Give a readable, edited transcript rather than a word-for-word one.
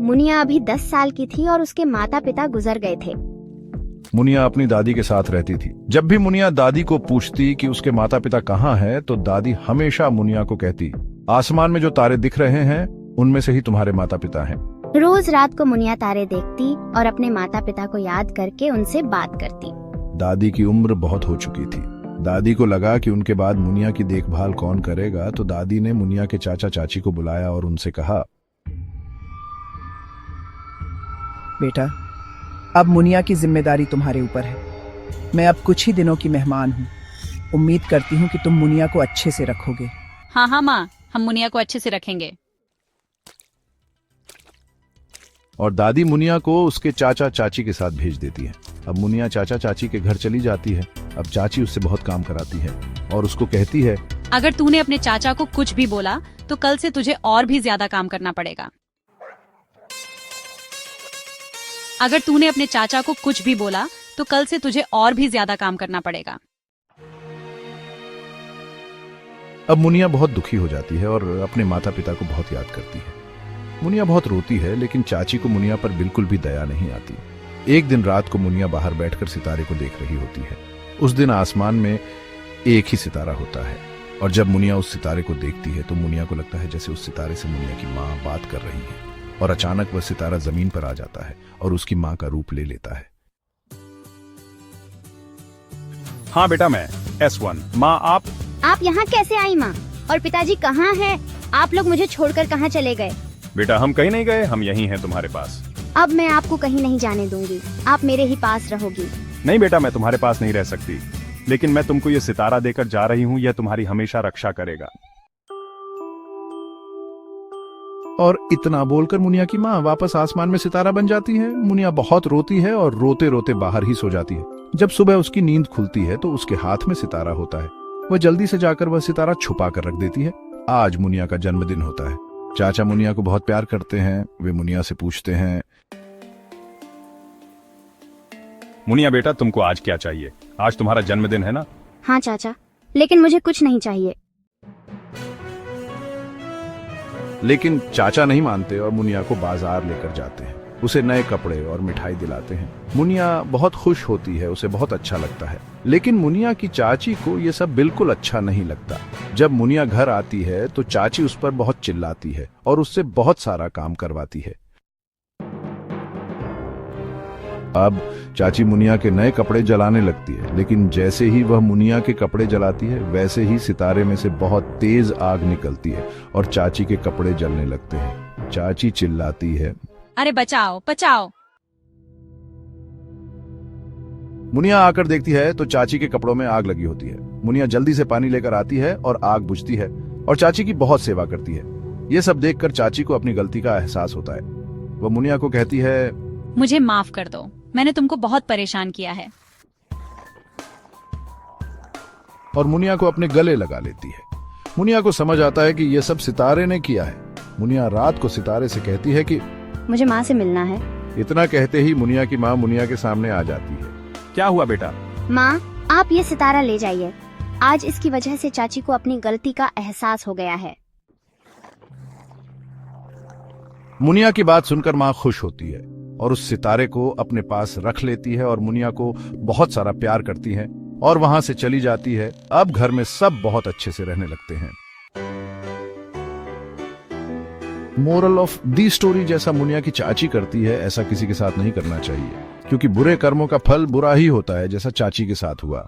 मुनिया अभी 10 साल की थी और उसके माता पिता गुजर गए थे। मुनिया अपनी दादी के साथ रहती थी। जब भी मुनिया दादी को पूछती कि उसके माता पिता कहाँ हैं, तो दादी हमेशा मुनिया को कहती, आसमान में जो तारे दिख रहे हैं उनमें से ही तुम्हारे माता पिता हैं। रोज रात को मुनिया तारे देखती और अपने माता पिता को याद करके उनसे बात करती। दादी की उम्र बहुत हो चुकी थी। दादी को लगा कि उनके बाद मुनिया की देखभाल कौन करेगा, तो दादी ने मुनिया के चाचा चाची को बुलाया और उनसे कहा, बेटा, अब मुनिया की जिम्मेदारी तुम्हारे ऊपर है। मैं अब कुछ ही दिनों की मेहमान हूँ। उम्मीद करती हूँ कि तुम मुनिया को अच्छे से रखोगे। हाँ माँ, हम मुनिया को अच्छे से रखेंगे। और दादी मुनिया को उसके चाचा चाची के साथ भेज देती है। अब मुनिया चाचा चाची के घर चली जाती है। अब चाची उससे बहुत काम कराती है और उसको कहती है, अगर तूने अपने चाचा को कुछ भी बोला तो कल से तुझे और भी ज्यादा काम करना पड़ेगा। अगर तूने अपने चाचा को कुछ भी बोला तो कल से तुझे और भी ज्यादा काम करना पड़ेगा। अब मुनिया बहुत दुखी हो जाती है और अपने माता पिता को बहुत याद करती है। मुनिया बहुत रोती है, लेकिन चाची को मुनिया पर बिल्कुल भी दया नहीं आती। एक दिन रात को मुनिया बाहर बैठकर सितारे को देख रही होती है। उस दिन आसमान में एक ही सितारा होता है और जब मुनिया उस सितारे को देखती है तो मुनिया को लगता है जैसे उस सितारे से मुनिया की माँ बात कर रही है। और अचानक वह सितारा जमीन पर आ जाता है और उसकी माँ का रूप ले लेता है। हाँ बेटा, मैं S1। माँ आप यहाँ कैसे आई माँ? और पिताजी कहाँ हैं? आप लोग मुझे छोड़कर कहाँ चले गए? बेटा, हम कहीं नहीं गए, हम यहीं हैं तुम्हारे पास। अब मैं आपको कहीं नहीं जाने दूंगी। आप मेरे ही पास रहोगी। नहीं बेटा, मैं तुम्हारे पास नहीं रह सकती, लेकिन मैं तुमको ये सितारा देकर जा रही हूँ। यह तुम्हारी हमेशा रक्षा करेगा। और इतना बोलकर मुनिया की माँ वापस आसमान में सितारा बन जाती है। मुनिया बहुत रोती है और रोते रोते बाहर ही सो जाती है। जब सुबह उसकी नींद खुलती है तो उसके हाथ में सितारा होता है। वह जल्दी से जाकर वह सितारा छुपा कर रख देती है। आज मुनिया का जन्मदिन होता है। चाचा मुनिया को बहुत प्यार करते हैं। वे मुनिया से पूछते हैं, मुनिया बेटा, तुमको आज क्या चाहिए? आज तुम्हारा जन्मदिन है ना? हाँ चाचा, लेकिन मुझे कुछ नहीं चाहिए। लेकिन चाचा नहीं मानते और मुनिया को बाजार लेकर जाते हैं। उसे नए कपड़े और मिठाई दिलाते हैं। मुनिया बहुत खुश होती है, उसे बहुत अच्छा लगता है। लेकिन मुनिया की चाची को यह सब बिल्कुल अच्छा नहीं लगता। जब मुनिया घर आती है तो चाची उस पर बहुत चिल्लाती है और उससे बहुत सारा काम करवाती है। अब चाची मुनिया के नए कपड़े जलाने लगती है, लेकिन जैसे ही वह मुनिया के कपड़े जलाती है वैसे ही सितारे में से बहुत तेज आग निकलती है और चाची के कपड़े जलने लगते हैं। चाची चिल्लाती है, अरे बचाओ बचाओ। मुनिया आकर देखती है तो चाची के कपड़ों में आग लगी होती है। मुनिया जल्दी से पानी लेकर आती है और आग बुझती है और चाची की बहुत सेवा करती है। यह सब देखकर चाची को अपनी गलती का एहसास होता है। वह मुनिया को कहती है, मुझे माफ कर दो, मैंने तुमको बहुत परेशान किया है। और मुनिया को अपने गले लगा लेती है। मुनिया को समझ आता है कि यह सब सितारे ने किया है। मुनिया रात को सितारे से कहती है कि मुझे माँ से मिलना है। इतना कहते ही मुनिया की माँ मुनिया के सामने आ जाती है। क्या हुआ बेटा? माँ, आप ये सितारा ले जाइए। आज इसकी वजह से चाची को अपनी गलती का एहसास हो गया है। मुनिया की बात सुनकर माँ खुश होती है और उस सितारे को अपने पास रख लेती है और मुनिया को बहुत सारा प्यार करती है और वहां से चली जाती है। अब घर में सब बहुत अच्छे से रहने लगते हैं। मोरल ऑफ दी स्टोरी, जैसा मुनिया की चाची करती है ऐसा किसी के साथ नहीं करना चाहिए, क्योंकि बुरे कर्मों का फल बुरा ही होता है, जैसा चाची के साथ हुआ।